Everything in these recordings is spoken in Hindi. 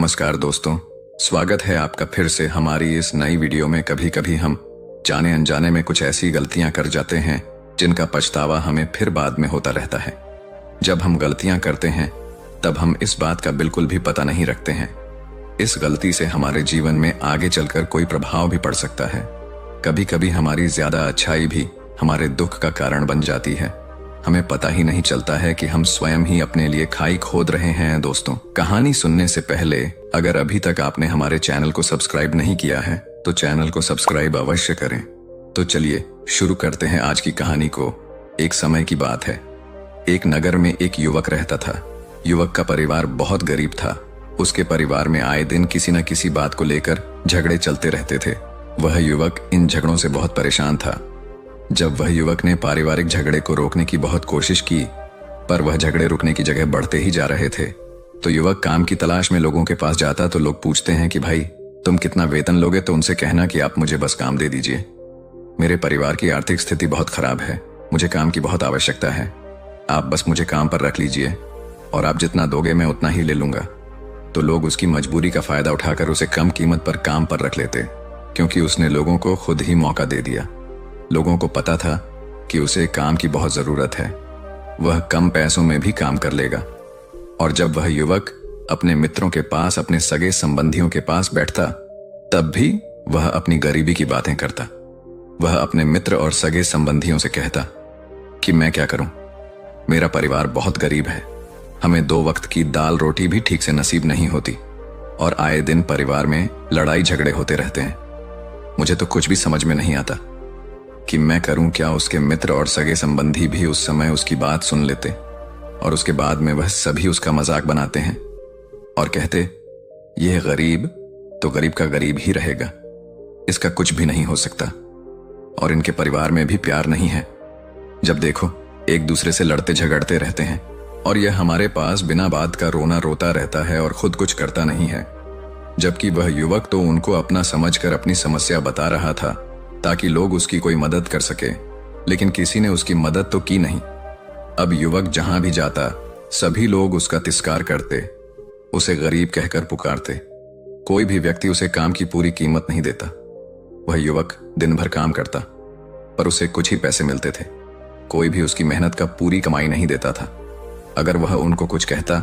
नमस्कार दोस्तों, स्वागत है आपका फिर से हमारी इस नई वीडियो में। कभी कभी हम जाने अनजाने में कुछ ऐसी गलतियां कर जाते हैं जिनका पछतावा हमें फिर बाद में होता रहता है। जब हम गलतियां करते हैं तब हम इस बात का बिल्कुल भी पता नहीं रखते हैं। इस गलती से हमारे जीवन में आगे चलकर कोई प्रभाव भी पड़ सकता है। कभी कभी हमारी ज्यादा अच्छाई भी हमारे दुख का कारण बन जाती है। हमें पता ही नहीं चलता है कि हम स्वयं ही अपने लिए खाई खोद रहे हैं। दोस्तों, कहानी सुनने से पहले अगर अभी तक आपने हमारे चैनल को सब्सक्राइब नहीं किया है तो चैनल को सब्सक्राइब अवश्य करें। तो चलिए शुरू करते हैं आज की कहानी को। एक समय की बात है। एक नगर में एक युवक रहता था। युवक का परिवार बहुत गरीब था। उसके परिवार में आए दिन किसी न किसी बात को लेकर झगड़े चलते रहते थे। वह युवक इन झगड़ों से बहुत परेशान था। जब वह युवक ने पारिवारिक झगड़े को रोकने की बहुत कोशिश की, पर वह झगड़े रुकने की जगह बढ़ते ही जा रहे थे। तो युवक काम की तलाश में लोगों के पास जाता तो लोग पूछते हैं कि भाई तुम कितना वेतन लोगे, तो उनसे कहना कि आप मुझे बस काम दे दीजिए। मेरे परिवार की आर्थिक स्थिति बहुत खराब है, मुझे काम की बहुत आवश्यकता है, आप बस मुझे काम पर रख लीजिए और आप जितना दोगे मैं उतना ही ले लूंगा। तो लोग उसकी मजबूरी का फायदा उठाकर उसे कम कीमत पर काम पर रख लेते, क्योंकि उसने लोगों को खुद ही मौका दे दिया। लोगों को पता था कि उसे काम की बहुत जरूरत है, वह कम पैसों में भी काम कर लेगा। और जब वह युवक अपने मित्रों के पास, अपने सगे संबंधियों के पास बैठता, तब भी वह अपनी गरीबी की बातें करता। वह अपने मित्र और सगे संबंधियों से कहता कि मैं क्या करूं, मेरा परिवार बहुत गरीब है, हमें 2 वक्त की दाल रोटी भी ठीक से नसीब नहीं होती और आए दिन परिवार में लड़ाई झगड़े होते रहते हैं। मुझे तो कुछ भी समझ में नहीं आता कि मैं करूं क्या। उसके मित्र और सगे संबंधी भी उस समय उसकी बात सुन लेते और उसके बाद में वह सभी उसका मजाक बनाते हैं और कहते यह गरीब तो गरीब का गरीब ही रहेगा, इसका कुछ भी नहीं हो सकता और इनके परिवार में भी प्यार नहीं है। जब देखो एक दूसरे से लड़ते झगड़ते रहते हैं और यह हमारे पास बिना बात का रोना रोता रहता है और खुद कुछ करता नहीं है। जबकि वह युवक तो उनको अपना समझकर अपनी समस्या बता रहा था ताकि लोग उसकी कोई मदद कर सके, लेकिन किसी ने उसकी मदद तो की नहीं। अब युवक जहां भी जाता सभी लोग उसका तिरस्कार करते, उसे गरीब कहकर पुकारते। कोई भी व्यक्ति उसे काम की पूरी कीमत नहीं देता। वह युवक दिन भर काम करता पर उसे कुछ ही पैसे मिलते थे। कोई भी उसकी मेहनत का पूरी कमाई नहीं देता था। अगर वह उनको कुछ कहता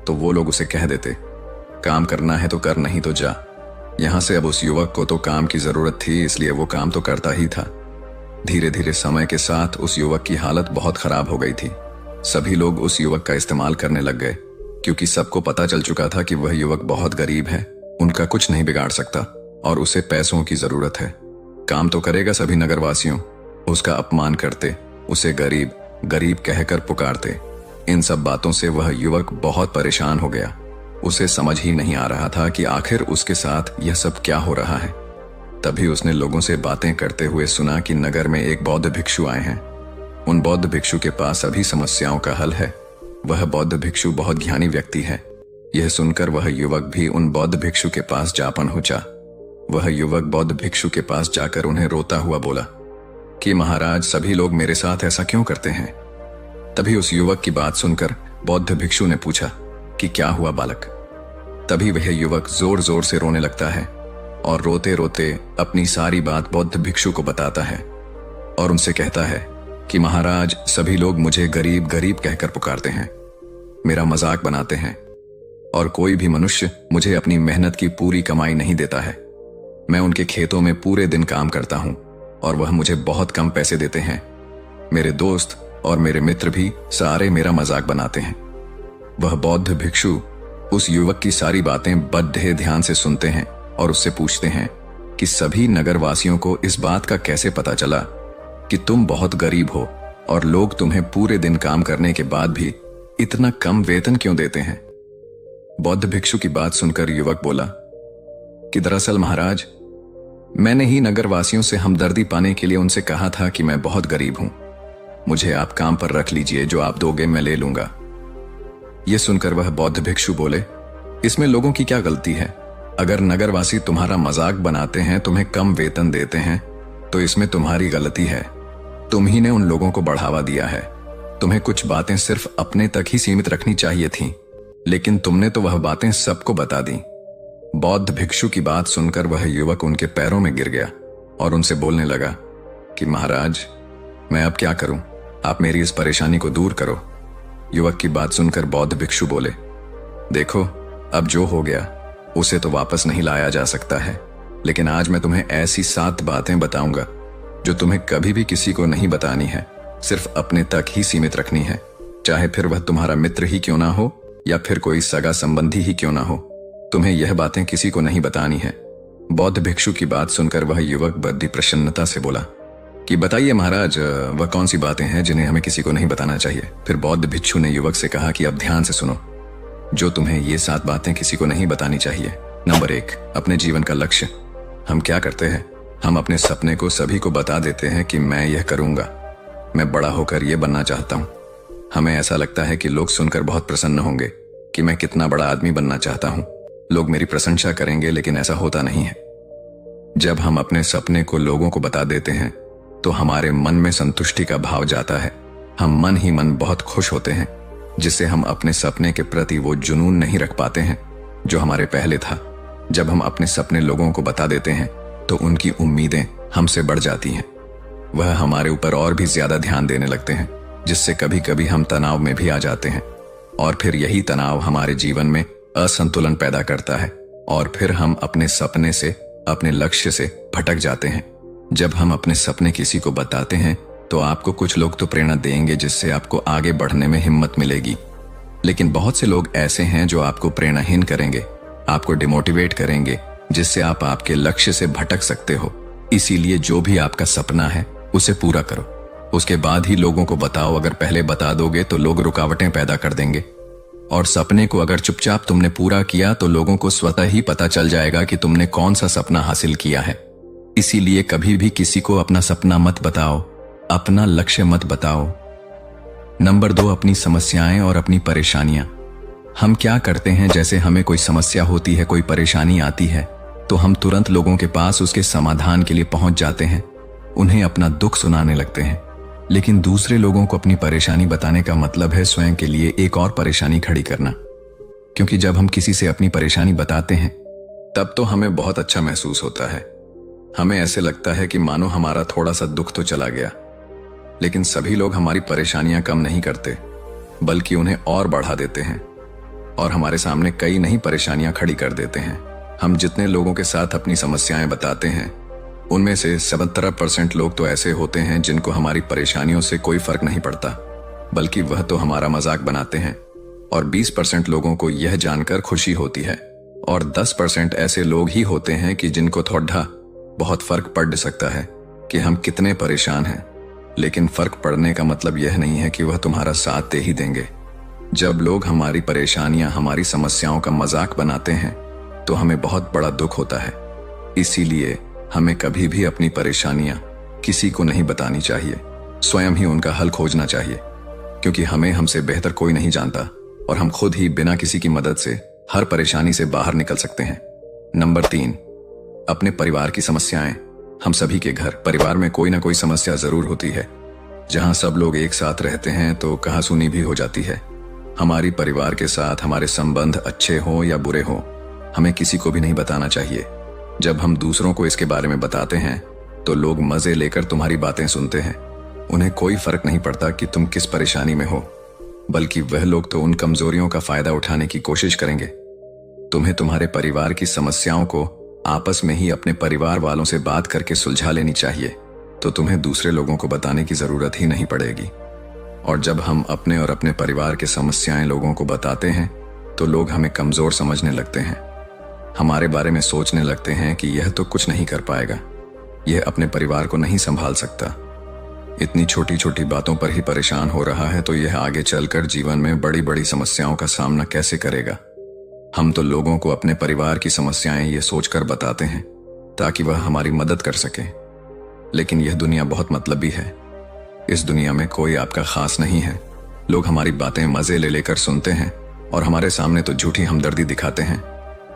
तो वो लोग उसे कह देते काम करना है तो कर, नहीं तो जा। यहां से अब उस युवक को तो काम की जरूरत थी, इसलिए वो काम तो करता ही था। धीरे धीरे समय के साथ उस युवक की हालत बहुत खराब हो गई थी। सभी लोग उस युवक का इस्तेमाल करने लग गए, क्योंकि सबको पता चल चुका था कि वह युवक बहुत गरीब है, उनका कुछ नहीं बिगाड़ सकता और उसे पैसों की जरूरत है। काम तो करेगा। सभी नगरवासियों उसका अपमान करते, उसे गरीब गरीब कहकर पुकारते। इन सब बातों से वह युवक बहुत परेशान हो गया। उसे समझ ही नहीं आ रहा था कि आखिर उसके साथ यह सब क्या हो रहा है। तभी उसने लोगों से बातें करते हुए सुना कि नगर में एक बौद्ध भिक्षु आए हैं। उन बौद्ध भिक्षु के पास सभी समस्याओं का हल है। वह बौद्ध भिक्षु बहुत ज्ञानी व्यक्ति है। यह सुनकर वह युवक भी उन बौद्ध भिक्षु के पास जा पहुंचा। वह युवक बौद्ध भिक्षु के पास जाकर उन्हें रोता हुआ बोला कि महाराज, सभी लोग मेरे साथ ऐसा क्यों करते हैं। तभी उस युवक की बात सुनकर बौद्ध भिक्षु ने पूछा कि क्या हुआ बालक। तभी वह युवक जोर जोर से रोने लगता है और रोते रोते अपनी सारी बात बौद्ध भिक्षु को बताता है और उनसे कहता है कि महाराज, सभी लोग मुझे गरीब गरीब कहकर पुकारते हैं, मेरा मजाक बनाते हैं और कोई भी मनुष्य मुझे अपनी मेहनत की पूरी कमाई नहीं देता है। मैं उनके खेतों में पूरे दिन काम करता हूं और वह मुझे बहुत कम पैसे देते हैं। मेरे दोस्त और मेरे मित्र भी सारे मेरा मजाक बनाते हैं। वह बौद्ध भिक्षु उस युवक की सारी बातें बड़े ध्यान से सुनते हैं और उससे पूछते हैं कि सभी नगरवासियों को इस बात का कैसे पता चला कि तुम बहुत गरीब हो और लोग तुम्हें पूरे दिन काम करने के बाद भी इतना कम वेतन क्यों देते हैं। बौद्ध भिक्षु की बात सुनकर युवक बोला कि दरअसल महाराज, मैंने ही नगरवासियों से हमदर्दी पाने के लिए उनसे कहा था कि मैं बहुत गरीब हूं, मुझे आप काम पर रख लीजिए, जो आप दोगे मैं ले लूंगा। यह सुनकर वह बौद्ध भिक्षु बोले, इसमें लोगों की क्या गलती है। अगर नगरवासी तुम्हारा मजाक बनाते हैं, तुम्हें कम वेतन देते हैं, तो इसमें तुम्हारी गलती है। तुम ही ने उन लोगों को बढ़ावा दिया है। तुम्हें कुछ बातें सिर्फ अपने तक ही सीमित रखनी चाहिए थी। लेकिन तुमने तो वह बातें सबको बता दी। बौद्ध भिक्षु की बात सुनकर वह युवक उनके पैरों में गिर गया और उनसे बोलने लगा कि महाराज, मैं अब क्या करूं? आप मेरी इस परेशानी को दूर करो। युवक की बात सुनकर बौद्ध भिक्षु बोले, देखो, अब जो हो गया उसे तो वापस नहीं लाया जा सकता है, लेकिन आज मैं तुम्हें ऐसी 7 बातें बताऊंगा जो तुम्हें कभी भी किसी को नहीं बतानी है, सिर्फ अपने तक ही सीमित रखनी है, चाहे फिर वह तुम्हारा मित्र ही क्यों ना हो या फिर कोई सगा संबंधी ही क्यों ना हो। तुम्हें यह बातें किसी को नहीं बतानी है। बौद्ध भिक्षु की बात सुनकर वह युवक बड़ी प्रसन्नता से बोला कि बताइए महाराज, वह कौन सी बातें हैं जिन्हें हमें किसी को नहीं बताना चाहिए। फिर बौद्ध भिक्षु ने युवक से कहा कि अब ध्यान से सुनो, जो तुम्हें ये 7 बातें किसी को नहीं बतानी चाहिए। नंबर 1, अपने जीवन का लक्ष्य। हम क्या करते हैं, हम अपने सपने को सभी को बता देते हैं कि मैं यह करूंगा, मैं बड़ा होकर यह बनना चाहता हूं। हमें ऐसा लगता है कि लोग सुनकर बहुत प्रसन्न होंगे कि मैं कितना बड़ा आदमी बनना चाहता हूं, लोग मेरी प्रशंसा करेंगे, लेकिन ऐसा होता नहीं है। जब हम अपने सपने को लोगों को बता देते हैं तो हमारे मन में संतुष्टि का भाव जाता है। हम मन ही मन बहुत खुश होते हैं, जिससे हम अपने सपने के प्रति वो जुनून नहीं रख पाते हैं जो हमारे पहले था। जब हम अपने सपने लोगों को बता देते हैं तो उनकी उम्मीदें हमसे बढ़ जाती हैं। वह हमारे ऊपर और भी ज्यादा ध्यान देने लगते हैं, जिससे कभी कभी हम तनाव में भी आ जाते हैं, और फिर यही तनाव हमारे जीवन में असंतुलन पैदा करता है और फिर हम अपने सपने से, अपने लक्ष्य से भटक जाते हैं। जब हम अपने सपने किसी को बताते हैं तो आपको कुछ लोग तो प्रेरणा देंगे, जिससे आपको आगे बढ़ने में हिम्मत मिलेगी, लेकिन बहुत से लोग ऐसे हैं जो आपको प्रेरणाहीन करेंगे, आपको डिमोटिवेट करेंगे, जिससे आप आपके लक्ष्य से भटक सकते हो। इसीलिए जो भी आपका सपना है उसे पूरा करो, उसके बाद ही लोगों को बताओ। अगर पहले बता दोगे तो लोग रुकावटें पैदा कर देंगे, और सपने को अगर चुपचाप तुमने पूरा किया तो लोगों को स्वतः ही पता चल जाएगा कि तुमने कौन सा सपना हासिल किया है। इसीलिए कभी भी किसी को अपना सपना मत बताओ, अपना लक्ष्य मत बताओ। नंबर 2, अपनी समस्याएं और अपनी परेशानियां। हम क्या करते हैं, जैसे हमें कोई समस्या होती है, कोई परेशानी आती है, तो हम तुरंत लोगों के पास उसके समाधान के लिए पहुंच जाते हैं, उन्हें अपना दुख सुनाने लगते हैं। लेकिन दूसरे लोगों को अपनी परेशानी बताने का मतलब है स्वयं के लिए एक और परेशानी खड़ी करना, क्योंकि जब हम किसी से अपनी परेशानी बताते हैं तब तो हमें बहुत अच्छा महसूस होता है। हमें ऐसे लगता है कि मानो हमारा थोड़ा सा दुख तो चला गया, लेकिन सभी लोग हमारी परेशानियां कम नहीं करते, बल्कि उन्हें और बढ़ा देते हैं और हमारे सामने कई नई परेशानियां खड़ी कर देते हैं। हम जितने लोगों के साथ अपनी समस्याएं बताते हैं, उनमें से 70% लोग तो ऐसे होते हैं जिनको हमारी परेशानियों से कोई फर्क नहीं पड़ता, बल्कि वह तो हमारा मजाक बनाते हैं, और 20% लोगों को यह जानकर खुशी होती है, और 10% ऐसे लोग ही होते हैं कि जिनको थोड़ा बहुत फर्क पड़ सकता है कि हम कितने परेशान हैं। लेकिन फर्क पड़ने का मतलब यह नहीं है कि वह तुम्हारा साथ दे ही देंगे। जब लोग हमारी परेशानियां, हमारी समस्याओं का मजाक बनाते हैं तो हमें बहुत बड़ा दुख होता है। इसीलिए हमें कभी भी अपनी परेशानियां किसी को नहीं बतानी चाहिए, स्वयं ही उनका हल खोजना चाहिए, क्योंकि हमें हमसे बेहतर कोई नहीं जानता और हम खुद ही बिना किसी की मदद से हर परेशानी से बाहर निकल सकते हैं। नंबर 3, अपने परिवार की समस्याएं। हम सभी के घर परिवार में कोई ना कोई समस्या जरूर होती है। जहां सब लोग एक साथ रहते हैं तो कहासुनी भी हो जाती है। हमारी परिवार के साथ हमारे संबंध अच्छे हो या बुरे हो, हमें किसी को भी नहीं बताना चाहिए। जब हम दूसरों को इसके बारे में बताते हैं तो लोग मजे लेकर तुम्हारी बातें सुनते हैं। उन्हें कोई फर्क नहीं पड़ता कि तुम किस परेशानी में हो, बल्कि वह लोग तो उन कमजोरियों का फायदा उठाने की कोशिश करेंगे। तुम्हें तुम्हारे परिवार की समस्याओं को आपस में ही अपने परिवार वालों से बात करके सुलझा लेनी चाहिए, तो तुम्हें दूसरे लोगों को बताने की जरूरत ही नहीं पड़ेगी। और जब हम अपने और अपने परिवार की समस्याएं लोगों को बताते हैं तो लोग हमें कमजोर समझने लगते हैं, हमारे बारे में सोचने लगते हैं कि यह तो कुछ नहीं कर पाएगा, यह अपने परिवार को नहीं संभाल सकता, इतनी छोटी छोटी बातों पर ही परेशान हो रहा है, तो यह आगे चलकर जीवन में बड़ी बड़ी समस्याओं का सामना कैसे करेगा। हम तो लोगों को अपने परिवार की समस्याएं ये सोचकर बताते हैं ताकि वह हमारी मदद कर सके, लेकिन यह दुनिया बहुत मतलबी है। इस दुनिया में कोई आपका खास नहीं है। लोग हमारी बातें मजे ले लेकर सुनते हैं और हमारे सामने तो झूठी हमदर्दी दिखाते हैं,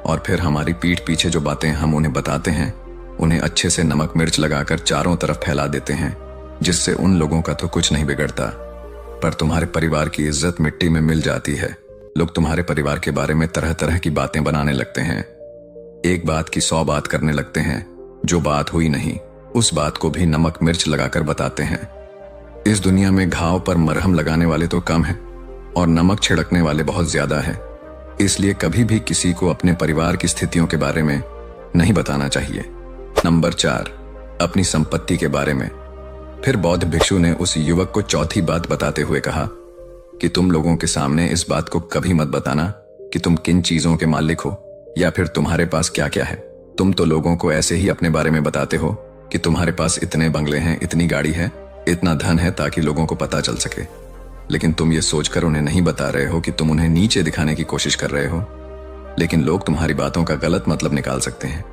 और फिर हमारी पीठ पीछे जो बातें हम उन्हें बताते हैं उन्हें अच्छे से नमक मिर्च लगाकर चारों तरफ फैला देते हैं, जिससे उन लोगों का तो कुछ नहीं बिगड़ता, पर तुम्हारे परिवार की इज्जत मिट्टी में मिल जाती है। लोग तुम्हारे परिवार के बारे में तरह तरह की बातें बनाने लगते हैं। एक बात की 100 बात करने लगते हैं। जो बात हुई नहीं उस बात को भी नमक मिर्च लगाकर बताते हैं। इस दुनिया में घाव पर मरहम लगाने वाले तो कम हैं और नमक छिड़कने वाले बहुत ज्यादा है। इसलिए कभी भी किसी को अपने परिवार की स्थितियों के बारे में नहीं बताना चाहिए। नंबर 4, अपनी संपत्ति के बारे में। फिर बौद्ध भिक्षु ने उस युवक को चौथी बात बताते हुए कहा कि तुम लोगों के सामने इस बात को कभी मत बताना कि तुम किन चीजों के मालिक हो या फिर तुम्हारे पास क्या क्या है। तुम तो लोगों को ऐसे ही अपने बारे में बताते हो कि तुम्हारे पास इतने बंगले हैं, इतनी गाड़ी है, इतना धन है, ताकि लोगों को पता चल सके। लेकिन तुम ये सोचकर उन्हें नहीं बता रहे हो कि तुम उन्हें नीचे दिखाने की कोशिश कर रहे हो। लेकिन लोग तुम्हारी बातों का गलत मतलब निकाल सकते हैं।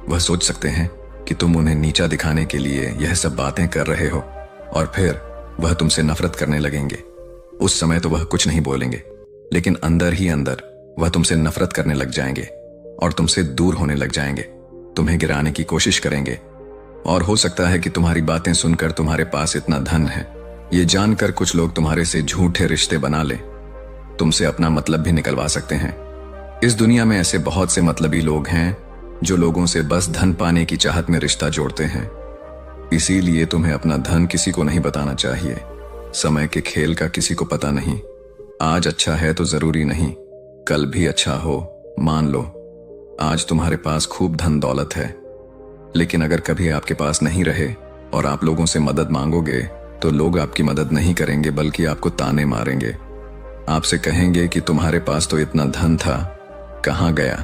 वह सोच सकते हैं कि तुम उन्हें नीचा दिखाने के लिए यह सब बातें कर रहे हो और फिर वह तुमसे नफरत करने लगेंगे। उस समय तो वह कुछ नहीं बोलेंगे, लेकिन अंदर ही अंदर वह तुमसे नफरत करने लग जाएंगे और तुमसे दूर होने लग जाएंगे। तुम्हें गिराने की कोशिश करेंगे और हो सकता है कि तुम्हारी बातें सुनकर तुम्हारे पास इतना धन है ये जानकर कुछ लोग तुम्हारे से झूठे रिश्ते बना ले, तुमसे अपना मतलब भी निकलवा सकते हैं। इस दुनिया में ऐसे बहुत से मतलबी लोग हैं जो लोगों से बस धन पाने की चाहत में रिश्ता जोड़ते हैं। इसीलिए तुम्हें अपना धन किसी को नहीं बताना चाहिए। समय के खेल का किसी को पता नहीं। आज अच्छा है तो जरूरी नहीं कल भी अच्छा हो। मान लो आज तुम्हारे पास खूब धन दौलत है, लेकिन अगर कभी आपके पास नहीं रहे और आप लोगों से मदद मांगोगे तो लोग आपकी मदद नहीं करेंगे बल्कि आपको ताने मारेंगे। आपसे कहेंगे कि तुम्हारे पास तो इतना धन था, कहाँ गया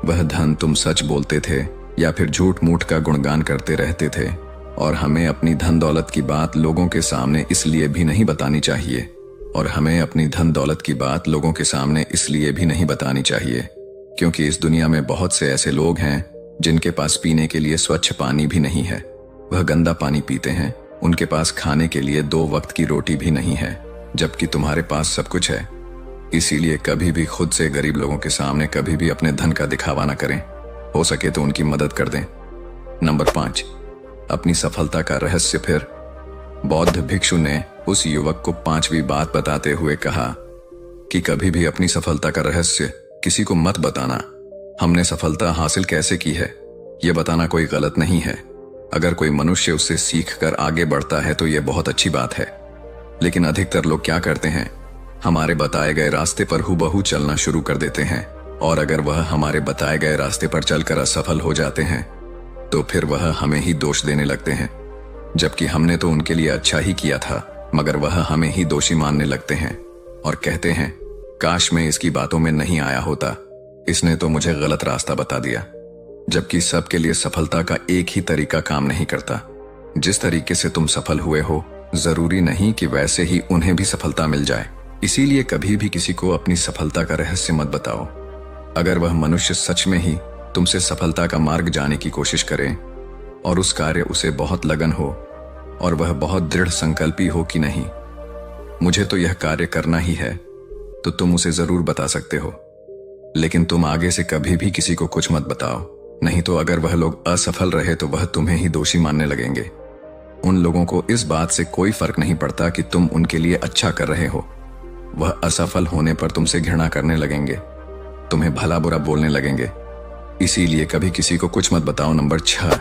वह धन? तुम सच बोलते थे या फिर झूठ मूठ का गुणगान करते रहते थे? और हमें अपनी धन दौलत की बात लोगों के सामने इसलिए भी नहीं बतानी चाहिए क्योंकि इस दुनिया में बहुत से ऐसे लोग हैं जिनके पास पीने के लिए स्वच्छ पानी भी नहीं है। वह गंदा पानी पीते हैं। उनके पास खाने के लिए 2 वक्त की रोटी भी नहीं है, जबकि तुम्हारे पास सब कुछ है। इसीलिए कभी भी खुद से गरीब लोगों के सामने कभी भी अपने धन का दिखावा न करें। हो सके तो उनकी मदद कर दें। नंबर 5, अपनी सफलता का रहस्य। फिर बौद्ध भिक्षु ने उस युवक को 5वीं बात बताते हुए कहा कि कभी भी अपनी सफलता का रहस्य किसी को मत बताना। हमने सफलता हासिल कैसे की है यह बताना कोई गलत नहीं है। अगर कोई मनुष्य उससे सीखकर आगे बढ़ता है तो यह बहुत अच्छी बात है। लेकिन अधिकतर लोग क्या करते हैं, हमारे बताए गए रास्ते पर हूबहू चलना शुरू कर देते हैं और अगर वह हमारे बताए गए रास्ते पर चलकर असफल हो जाते हैं तो फिर वह हमें ही दोष देने लगते हैं, जबकि हमने तो उनके लिए अच्छा ही किया था, मगर वह हमें ही दोषी मानने लगते हैं और कहते हैं काश मैं इसकी बातों में नहीं आया होता, इसने तो मुझे गलत रास्ता बता दिया। जबकि सबके लिए सफलता का एक ही तरीका काम नहीं करता। जिस तरीके से तुम सफल हुए हो जरूरी नहीं कि वैसे ही उन्हें भी सफलता मिल जाए। इसीलिए कभी भी किसी को अपनी सफलता का रहस्य मत बताओ। अगर वह मनुष्य सच में ही तुमसे सफलता का मार्ग जाने की कोशिश करे और उस कार्य उसे बहुत लगन हो और वह बहुत दृढ़ संकल्पी हो कि नहीं मुझे तो यह कार्य करना ही है, तो तुम उसे जरूर बता सकते हो। लेकिन तुम आगे से कभी भी किसी को कुछ मत बताओ, नहीं तो अगर वह लोग असफल रहे तो वह तुम्हें ही दोषी मानने लगेंगे। उन लोगों को इस बात से कोई फर्क नहीं पड़ता कि तुम उनके लिए अच्छा कर रहे हो। वह असफल होने पर तुमसे घृणा करने लगेंगे, तुम्हें भला बुरा बोलने लगेंगे। इसीलिए कभी किसी को कुछ मत बताओ। नंबर 6,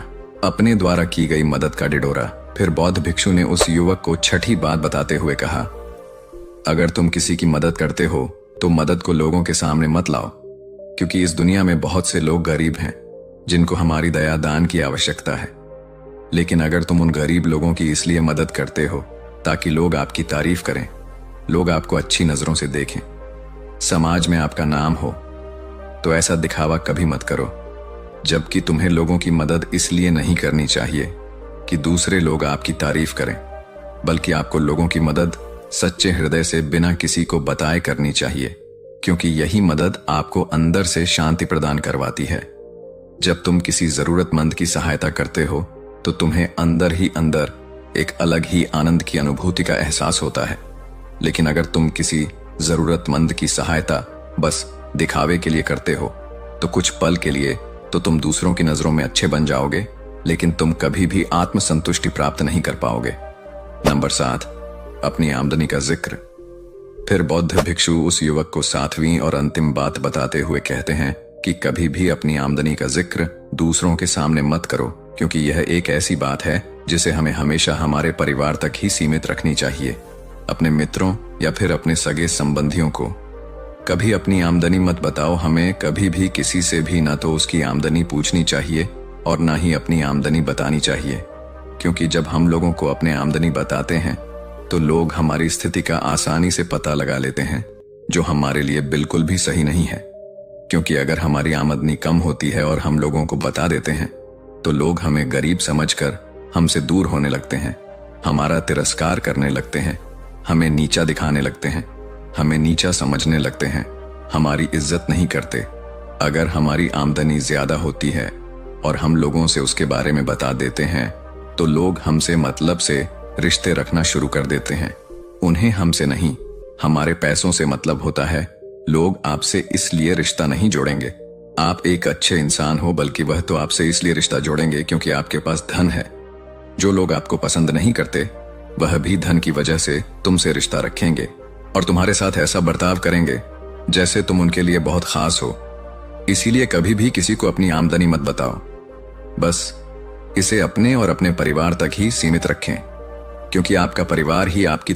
अपने द्वारा की गई मदद का डिडोरा। फिर बौद्ध भिक्षु ने उस युवक को 6ठी बात बताते हुए कहा, अगर तुम किसी की मदद करते हो तो मदद को लोगों के सामने मत लाओ, क्योंकि इस दुनिया में बहुत से लोग गरीब हैं जिनको हमारी दया दान की आवश्यकता है। लेकिन अगर तुम उन गरीब लोगों की इसलिए मदद करते हो ताकि लोग आपकी तारीफ करें, लोग आपको अच्छी नजरों से देखें, समाज में आपका नाम हो, तो ऐसा दिखावा कभी मत करो। जबकि तुम्हें लोगों की मदद इसलिए नहीं करनी चाहिए कि दूसरे लोग आपकी तारीफ करें, बल्कि आपको लोगों की मदद सच्चे हृदय से बिना किसी को बताए करनी चाहिए, क्योंकि यही मदद आपको अंदर से शांति प्रदान करवाती है। जब तुम किसी जरूरतमंद की सहायता करते हो तो तुम्हें अंदर ही अंदर एक अलग ही आनंद की अनुभूति का एहसास होता है। लेकिन अगर तुम किसी जरूरतमंद की सहायता बस दिखावे के लिए करते हो तो कुछ पल के लिए तो तुम दूसरों की नजरों में अच्छे बन जाओगे, लेकिन तुम कभी भी आत्मसंतुष्टि प्राप्त नहीं कर पाओगे। नंबर 7, अपनी आमदनी का जिक्र। फिर बौद्ध भिक्षु उस युवक को 7वीं और अंतिम बात बताते हुए कहते हैं कि कभी भी अपनी आमदनी का जिक्र दूसरों के सामने मत करो, क्योंकि यह एक ऐसी बात है जिसे हमें हमेशा हमारे परिवार तक ही सीमित रखनी चाहिए। अपने मित्रों या फिर अपने सगे संबंधियों को कभी अपनी आमदनी मत बताओ। हमें कभी भी किसी से भी ना तो उसकी आमदनी पूछनी चाहिए और ना ही अपनी आमदनी बतानी चाहिए, क्योंकि जब हम लोगों को अपने आमदनी बताते हैं तो लोग हमारी स्थिति का आसानी से पता लगा लेते हैं, जो हमारे लिए बिल्कुल भी सही नहीं है। क्योंकि अगर हमारी आमदनी कम होती है और हम लोगों को बता देते हैं तो लोग हमें गरीब समझकर हमसे दूर होने लगते हैं, हमारा तिरस्कार करने लगते हैं, हमें नीचा दिखाने लगते हैं, हमें नीचा समझने लगते हैं, हमारी इज्जत नहीं करते। अगर हमारी आमदनी ज्यादा होती है और हम लोगों से उसके बारे में बता देते हैं तो लोग हमसे मतलब से रिश्ते रखना शुरू कर देते हैं। उन्हें हमसे नहीं, हमारे पैसों से मतलब होता है। लोग आपसे इसलिए रिश्ता नहीं जोड़ेंगे आप एक अच्छे इंसान हो, बल्कि वह तो आपसे इसलिए रिश्ता जोड़ेंगे क्योंकि आपके पास धन है। जो लोग आपको पसंद नहीं करते वह भी धन की वजह से तुमसे रिश्ता रखेंगे और तुम्हारे साथ ऐसा बर्ताव करेंगे जैसे तुम उनके लिए बहुत खास हो। इसीलिए कभी भी किसी को अपनी आमदनी मत बताओ, बस इसे अपने और अपने परिवार तक ही सीमित रखें, क्योंकि आपका परिवार ही आपकी